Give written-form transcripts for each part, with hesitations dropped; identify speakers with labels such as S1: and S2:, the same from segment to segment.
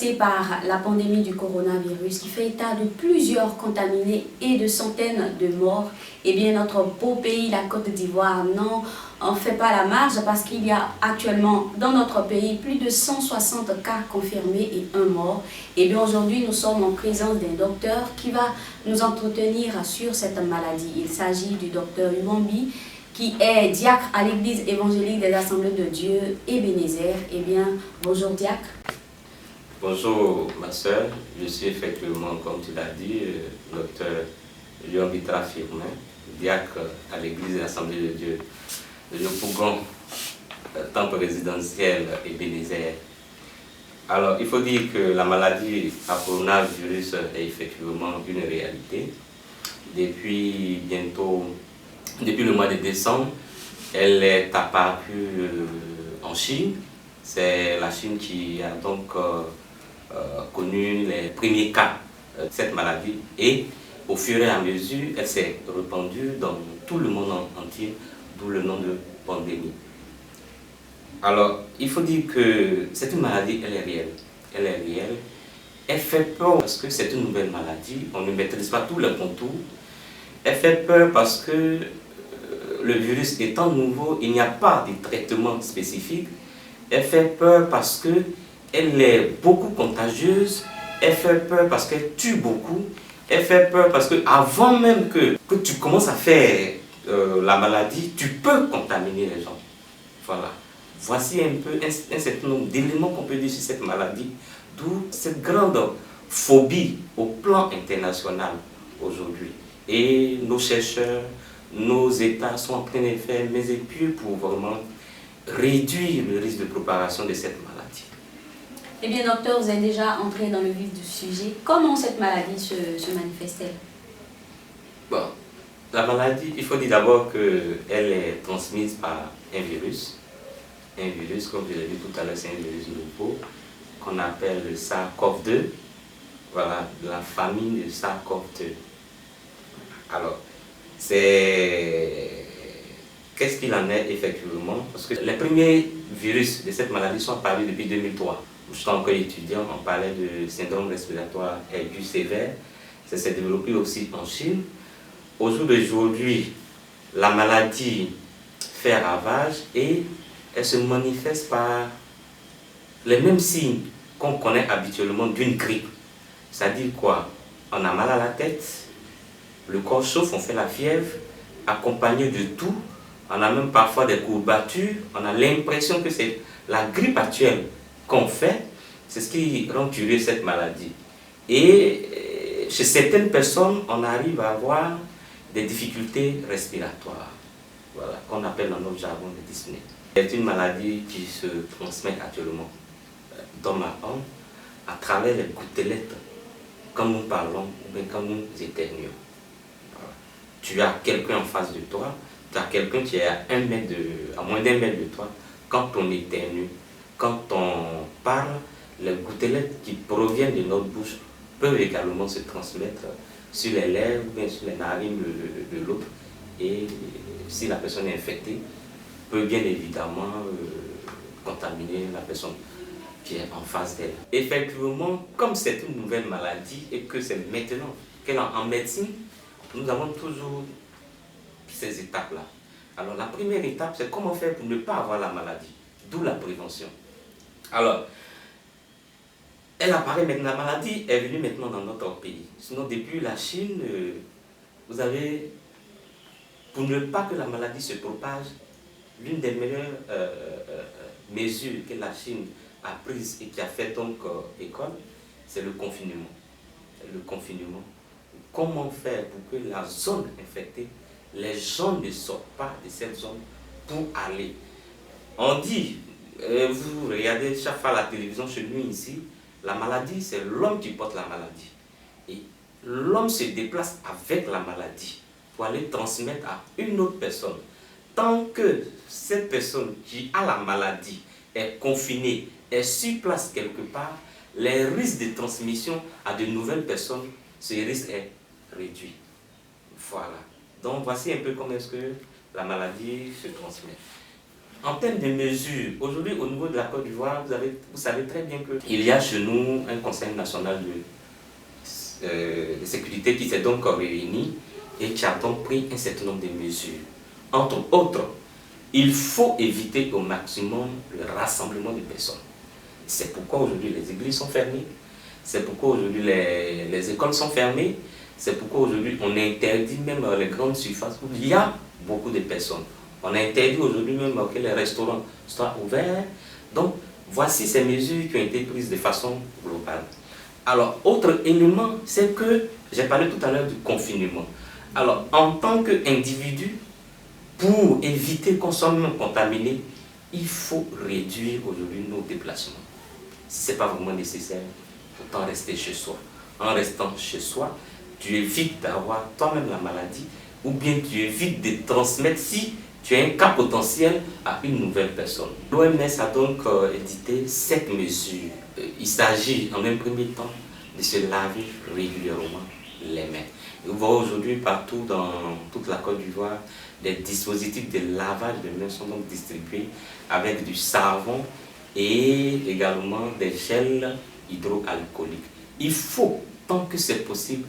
S1: bouleversé par la pandémie du coronavirus qui fait état de plusieurs contaminés et de centaines de morts, eh bien notre beau pays, la Côte d'Ivoire, n'en fait pas la marge parce qu'il y a actuellement dans notre pays plus de 160 cas confirmés et un mort. Et bien aujourd'hui, nous sommes en présence d'un docteur qui va nous entretenir sur cette maladie. Il s'agit du docteur Uwambi, qui est diacre à l'église évangélique des Assemblées de Dieu Ebenezer. Eh bien, bonjour diacre.
S2: Bonjour ma soeur, je suis effectivement, comme tu l'as dit, docteur Uwambi Firmin, diacre à l'église des Assemblées de Dieu de Yopougon, temple résidentiel Ebenezer. Alors, il faut dire que la maladie à coronavirus est effectivement une réalité. Depuis le mois de décembre, elle est apparue en Chine. C'est la Chine qui a donc connu les premiers cas de cette maladie et au fur et à mesure, elle s'est répandue dans tout le monde entier, d'où le nom de pandémie. Alors, il faut dire que cette maladie, elle est réelle. Elle est réelle. Elle fait peur parce que c'est une nouvelle maladie. On ne maîtrise pas tous les contours. Elle fait peur parce que le virus étant nouveau, il n'y a pas de traitement spécifique. Elle fait peur parce qu'elle est beaucoup contagieuse. Elle fait peur parce qu'elle tue beaucoup. Elle fait peur parce qu'avant même que tu commences à faire la maladie, tu peux contaminer les gens. Voilà. Voici un peu un certain nombre d'éléments qu'on peut dire sur cette maladie, d'où cette grande phobie au plan international aujourd'hui. Et nos chercheurs, nos États sont en train de faire mes études pour vraiment réduire le risque de propagation de cette maladie.
S1: Eh bien, docteur, vous êtes déjà entré dans le vif du sujet. Comment cette maladie se manifeste-t-elle?
S2: Bon, la maladie, il faut dire d'abord qu'elle est transmise par un virus. Un virus, comme je l'ai dit tout à l'heure, c'est un virus nouveau qu'on appelle le SARS-CoV-2. Voilà, de la famille de SARS-CoV-2. Alors, qu'est-ce qu'il en est effectivement? Parce que les premiers virus de cette maladie sont apparus depuis 2003. J'étais encore étudiant, on parlait de syndrome respiratoire aigu sévère. Ça s'est développé aussi en Chine. Au jour d'aujourd'hui, la maladie fait ravage et elle se manifeste par les mêmes signes qu'on connaît habituellement d'une grippe. C'est-à-dire quoi? On a mal à la tête, le corps chauffe, on fait la fièvre, accompagné de tout. On a même parfois des courbatures. On a l'impression que c'est la grippe actuelle qu'on fait. C'est ce qui rend curieux cette maladie. Et chez certaines personnes, on arrive à avoir des difficultés respiratoires. Voilà, qu'on appelle dans notre jargon de dyspnée. C'est une maladie qui se transmet actuellement dans ma langue à travers les gouttelettes quand nous parlons ou bien quand nous éternuons. Voilà. Tu as quelqu'un en face de toi, tu as quelqu'un qui est à moins d'un mètre de toi. Quand on éternue, quand on parle, les gouttelettes qui proviennent de notre bouche peuvent également se transmettre sur les lèvres ou bien sur les narines de l'autre. Et si la personne est infectée, peut bien évidemment contaminer la personne qui est en face d'elle. Effectivement, comme c'est une nouvelle maladie et que c'est maintenant qu'elle est en médecine, nous avons toujours ces étapes-là. Alors la première étape, c'est comment faire pour ne pas avoir la maladie, d'où la prévention. Alors, elle apparaît maintenant, la maladie est venue maintenant dans notre pays. Sinon, depuis la Chine, vous avez, pour ne pas que la maladie se propage, l'une des meilleures mesures que la Chine a prises et qui a fait donc école, c'est le confinement. Le confinement. Comment faire pour que la zone infectée, les gens ne sortent pas de cette zone pour aller. On dit, vous regardez chaque fois la télévision chez nous ici, la maladie, c'est l'homme qui porte la maladie. Et l'homme se déplace avec la maladie pour aller transmettre à une autre personne. Tant que cette personne qui a la maladie est confinée, est sur place quelque part, les risques de transmission à de nouvelles personnes, ce risque est réduit. Voilà. Donc voici un peu comment est-ce que la maladie se transmet. En termes de mesures, aujourd'hui au niveau de la Côte d'Ivoire, vous savez très bien qu'il y a chez nous un Conseil national de sécurité qui s'est donc réuni et qui a donc pris un certain nombre de mesures. Entre autres, il faut éviter au maximum le rassemblement de personnes. C'est pourquoi aujourd'hui les églises sont fermées, c'est pourquoi aujourd'hui les écoles sont fermées, c'est pourquoi aujourd'hui on interdit même les grandes surfaces où il y a beaucoup de personnes. On a interdit aujourd'hui même que les restaurants soient ouverts. Donc voici ces mesures qui ont été prises de façon globale. Alors autre élément, c'est que j'ai parlé tout à l'heure du confinement. Alors en tant qu'individu, pour éviter qu'on soit même contaminé, il faut réduire aujourd'hui nos déplacements. Si ce n'est pas vraiment nécessaire, autant rester chez soi. En restant chez soi, tu évites d'avoir toi-même la maladie ou bien tu évites de transmettre si tu as un cas potentiel à une nouvelle personne. L'OMS a donc édité 7 mesures. Il s'agit en un premier temps de se laver régulièrement les mains. Vous voyez aujourd'hui partout dans toute la Côte d'Ivoire, des dispositifs de lavage de mains sont donc distribués avec du savon et également des gels hydroalcooliques. Il faut, tant que c'est possible,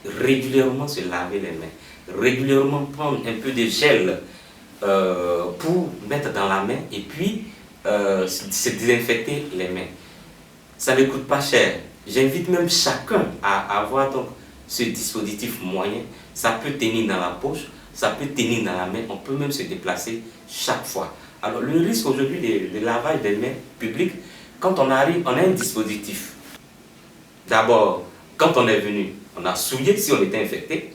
S2: régulièrement se laver les mains, régulièrement prendre un peu de gel pour mettre dans la main et puis se désinfecter les mains. Ça ne coûte pas cher. J'invite même chacun à avoir donc ce dispositif moyen. Ça peut tenir dans la poche, ça peut tenir dans la main, on peut même se déplacer chaque fois. Alors le risque aujourd'hui de lavage des mains publiques, quand on arrive, on a un dispositif. D'abord, quand on est venu, on a souillé si on était infecté,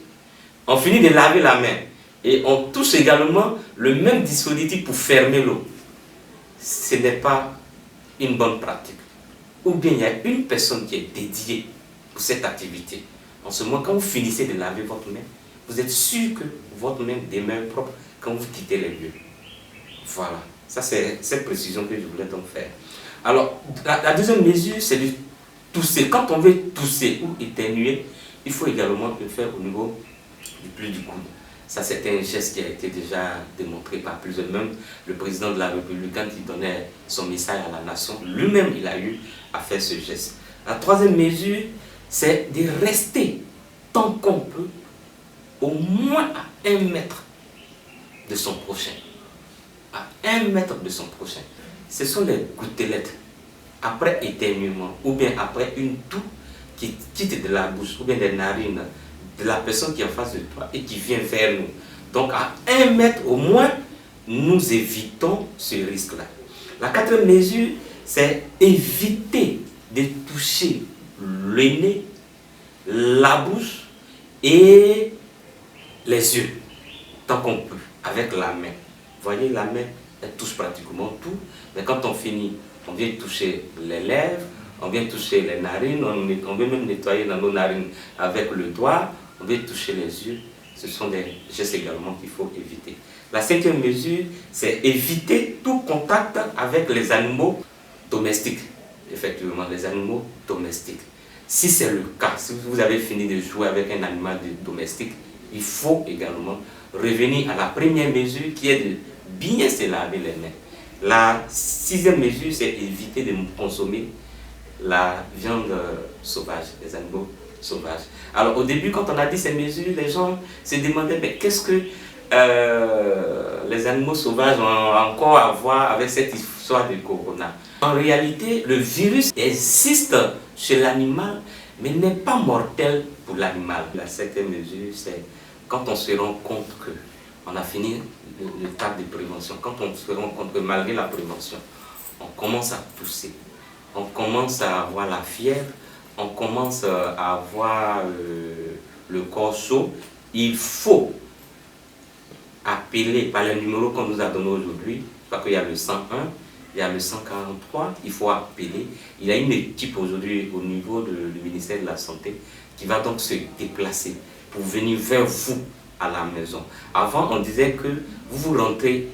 S2: on finit de laver la main et on touche également le même dispositif pour fermer l'eau. Ce n'est pas une bonne pratique. Ou bien il y a une personne qui est dédiée pour cette activité. En ce moment, quand vous finissez de laver votre main, vous êtes sûr que votre main demeure propre quand vous quittez les lieux. Voilà, ça c'est cette précision que je voulais donc faire. Alors, la deuxième mesure, c'est de tousser. Quand on veut tousser ou éternuer, il faut également le faire au niveau du pli du coude. Ça, c'est un geste qui a été déjà démontré par plusieurs. Même le président de la République, quand il donnait son message à la nation, lui-même, il a eu à faire ce geste. La troisième mesure, c'est de rester tant qu'on peut au moins à 1 mètre de son prochain. À 1 mètre de son prochain. Ce sont les gouttelettes après éternuement ou bien après une toux qui quitte de la bouche ou bien des narines de la personne qui est en face de toi et qui vient vers nous. Donc à 1 mètre au moins, nous évitons ce risque-là. La quatrième mesure, c'est éviter de toucher le nez, la bouche et les yeux, tant qu'on peut, avec la main. Vous voyez, la main, elle touche pratiquement tout, mais quand on finit, on vient toucher les lèvres, on vient toucher les narines, on vient même nettoyer dans nos narines avec le doigt, on vient toucher les yeux. Ce sont des gestes également qu'il faut éviter. La cinquième mesure, c'est éviter tout contact avec les animaux domestiques. Effectivement, les animaux domestiques. Si c'est le cas, si vous avez fini de jouer avec un animal domestique, il faut également revenir à la première mesure qui est de bien se laver les mains. La sixième mesure, c'est éviter de consommer la viande sauvage, les animaux sauvages. Alors au début, quand on a dit ces mesures, les gens se demandaient mais qu'est-ce que les animaux sauvages ont encore à voir avec cette histoire de corona. En réalité, le virus existe chez l'animal, mais n'est pas mortel pour l'animal. La septième mesure, c'est quand on se rend compte qu'on a fini le tas de prévention, quand on se rend compte que malgré la prévention, on commence à tousser, on commence à avoir la fièvre, on commence à avoir le corps chaud, il faut appeler par le numéro qu'on nous a donné aujourd'hui. Je crois qu'il y a le 101, il y a le 143, il faut appeler. Il y a une équipe aujourd'hui au niveau du ministère de la Santé qui va donc se déplacer pour venir vers vous à la maison. Avant, on disait que vous vous rendez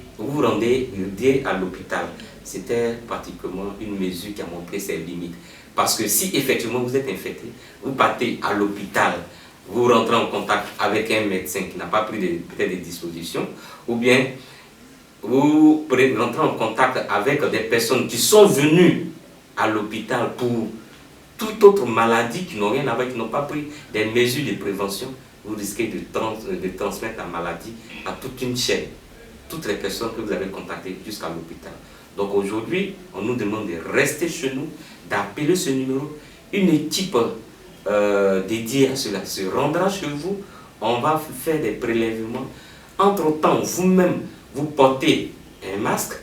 S2: à l'hôpital. C'était pratiquement une mesure qui a montré ses limites. Parce que si effectivement vous êtes infecté, vous partez à l'hôpital, vous rentrez en contact avec un médecin qui n'a pas pris peut-être des dispositions, ou bien vous pourrez rentrer en contact avec des personnes qui sont venues à l'hôpital pour toute autre maladie qui n'ont rien à voir, qui n'ont pas pris des mesures de prévention, vous risquez de transmettre la maladie à toute une chaîne, toutes les personnes que vous avez contactées jusqu'à l'hôpital. Donc aujourd'hui, on nous demande de rester chez nous, d'appeler ce numéro. Une équipe dédiée à cela se rendra chez vous. On va faire des prélèvements. Entre-temps, vous-même, vous portez un masque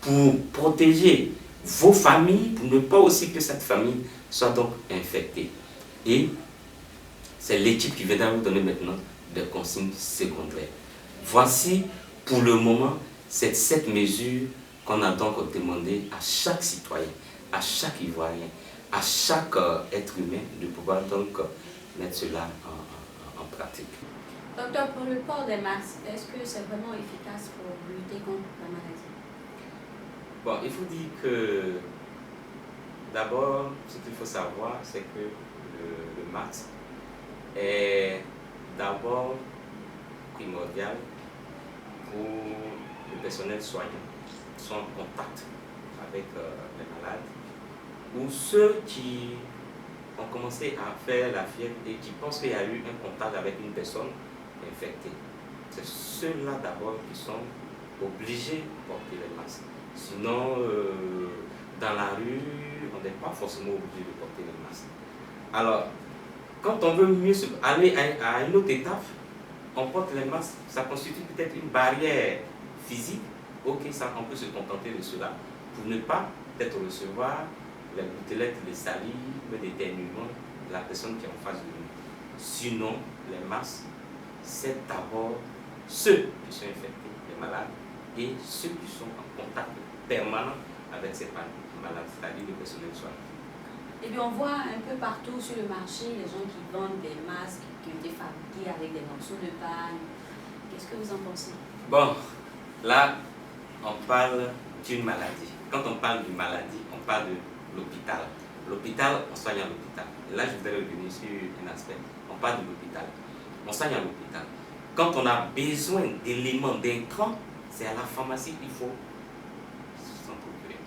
S2: pour protéger vos familles, pour ne pas aussi que cette famille soit donc infectée. Et c'est l'équipe qui viendra vous donner maintenant des consignes secondaires. Voici pour le moment cette 7 mesures qu'on a donc demandé à chaque citoyen, à chaque Ivoirien, à chaque être humain de pouvoir donc mettre cela en pratique.
S1: Docteur, pour le port des masques, est-ce que c'est vraiment efficace pour lutter contre la maladie?
S2: Bon, il faut dire que d'abord, ce qu'il faut savoir, c'est que le masque est d'abord primordial pour le personnel soignant qui sont en contact avec les malades ou ceux qui ont commencé à faire la fièvre et qui pensent qu'il y a eu un contact avec une personne infectés. C'est ceux-là d'abord qui sont obligés de porter les masques. Sinon, dans la rue, on n'est pas forcément obligé de porter les masques. Alors, quand on veut mieux aller à une autre étape, on porte les masques. Ça constitue peut-être une barrière physique. Ok, ça, on peut se contenter de cela pour ne pas peut-être recevoir les gouttelettes, les salives, les éternuements de la personne qui est en face de nous. Sinon, les masques, c'est d'abord ceux qui sont infectés, les malades, et ceux qui sont en contact permanent avec ces malades, c'est-à-dire le personnel soignant.
S1: Et bien, on voit un peu partout sur le marché les gens qui vendent des masques qui ont été fabriqués avec des morceaux de paille. Qu'est-ce que vous en pensez?
S2: Bon, là, on parle d'une maladie. Quand on parle d'une maladie, on parle de l'hôpital. L'hôpital, on soigne à l'hôpital. Là, je voudrais revenir sur un aspect. On parle de l'hôpital. On soigne à l'hôpital. Quand on a besoin d'éléments, d'intrants, c'est à la pharmacie qu'il faut s'en procurer.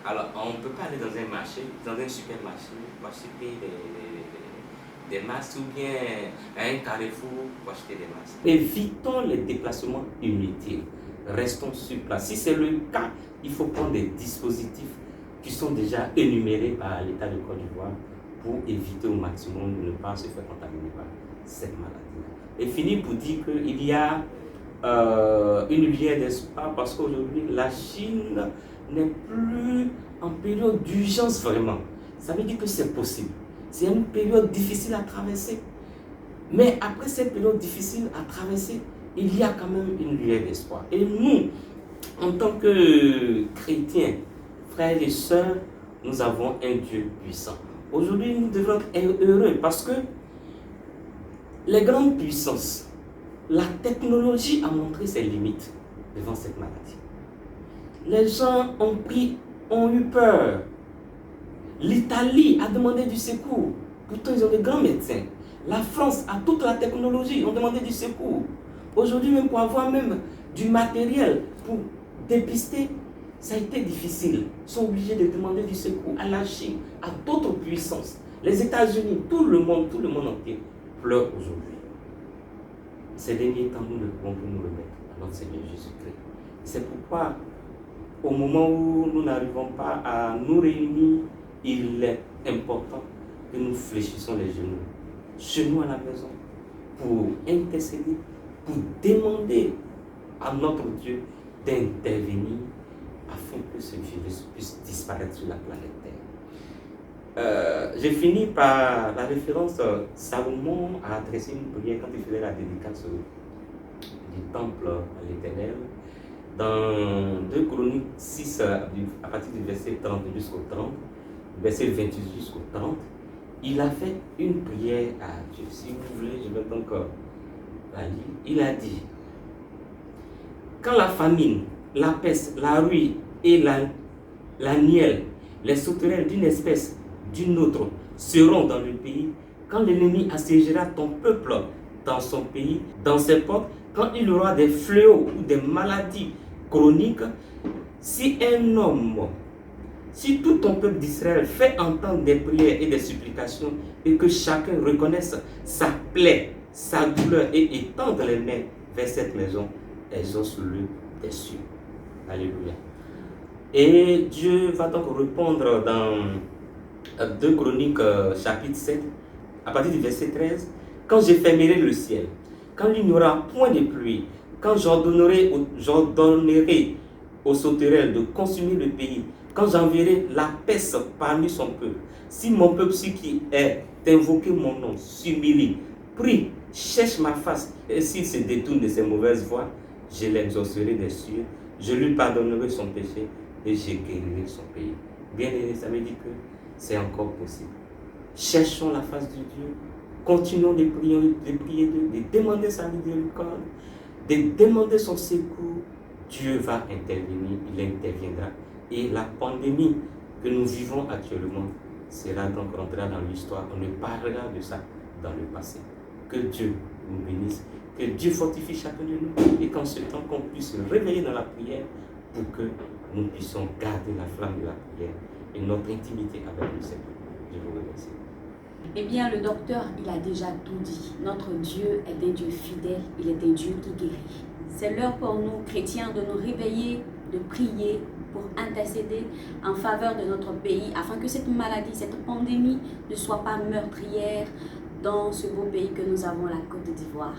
S2: Alors, on ne peut pas aller dans un marché, dans un supermarché, pour acheter des masques ou bien à un carrefour pour acheter des masques. Évitons les déplacements inutiles. Restons sur place. Si c'est le cas, il faut prendre des dispositifs qui sont déjà énumérés par l'État de Côte d'Ivoire pour éviter au maximum de ne pas se faire contaminer par cette maladie. Et fini pour dire qu'il y a une lumière d'espoir parce qu'aujourd'hui, la Chine n'est plus en période d'urgence vraiment. Ça veut dire que c'est possible. C'est une période difficile à traverser. Mais après cette période difficile à traverser, il y a quand même une lueur d'espoir. Et nous, en tant que chrétiens, frères et sœurs, nous avons un Dieu puissant. Aujourd'hui, nous devons être heureux parce que les grandes puissances, la technologie a montré ses limites devant cette maladie. Les gens ont eu peur. L'Italie a demandé du secours. Pourtant, ils ont de grands médecins. La France a toute la technologie, ils ont demandé du secours. Aujourd'hui, même pour avoir même du matériel pour dépister, ça a été difficile. Ils sont obligés de demander du secours à la Chine, à d'autres puissances. Les États-Unis, tout le monde entier pleure aujourd'hui. Ces derniers temps, nous ne pouvons plus nous remettre à notre Seigneur Jésus-Christ. C'est pourquoi, au moment où nous n'arrivons pas à nous réunir, il est important que nous fléchissons les genoux, chez nous à la maison, pour intercéder, pour demander à notre Dieu d'intervenir afin que ce virus puisse disparaître sur la planète Terre. J'ai fini par la référence. Salomon a adressé une prière quand il faisait la dédicace du temple à l'Éternel. Dans 2 Chroniques 6, à partir du verset 30 jusqu'au 30, verset 28 jusqu'au 30, il a fait une prière à Dieu. Si vous voulez, je vais donc la lire. Il a dit: quand la famine, la peste, la ruine et la nielle, les sauterelles d'une espèce d'une autre seront dans le pays, quand l'ennemi assiégera ton peuple dans son pays, dans ses portes, quand il y aura des fléaux ou des maladies chronique. Si un homme, si tout ton peuple d'Israël fait entendre des prières et des supplications et que chacun reconnaisse sa plaie, sa douleur et étende les mains vers cette maison, exauce-le des cieux. Alléluia. Et Dieu va donc répondre dans 2 Chroniques chapitre 7, à partir du verset 13. Quand j'effeuillerai le ciel, quand il n'y aura point de pluie, quand j'ordonnerai aux sauterelles de consumer le pays, quand j'enverrai la peste parmi son peuple, si mon peuple, ce qui est invoqué mon nom, s'humilie, prie, cherche ma face, et s'il se détourne de ses mauvaises voies, je l'exaucerai des cieux, je lui pardonnerai son péché et je guérirai son pays. Bien aimé, ça veut dire que c'est encore possible. Cherchons la face de Dieu, continuons de prier, de demander sa miséricorde, de demander son secours. Dieu va intervenir, il interviendra. Et la pandémie que nous vivons actuellement sera donc rentrée dans l'histoire. On ne parlera de ça dans le passé. Que Dieu nous bénisse, que Dieu fortifie chacun de nous et qu'en ce temps qu'on puisse se réveiller dans la prière pour que nous puissions garder la flamme de la prière et notre intimité avec le Seigneur. Je vous remercie.
S1: Eh bien, le docteur, il a déjà tout dit. Notre Dieu est un Dieu fidèle, il est un Dieu qui guérit. C'est l'heure pour nous, chrétiens, de nous réveiller, de prier pour intercéder en faveur de notre pays, afin que cette maladie, cette pandémie ne soit pas meurtrière dans ce beau pays que nous avons, la Côte d'Ivoire.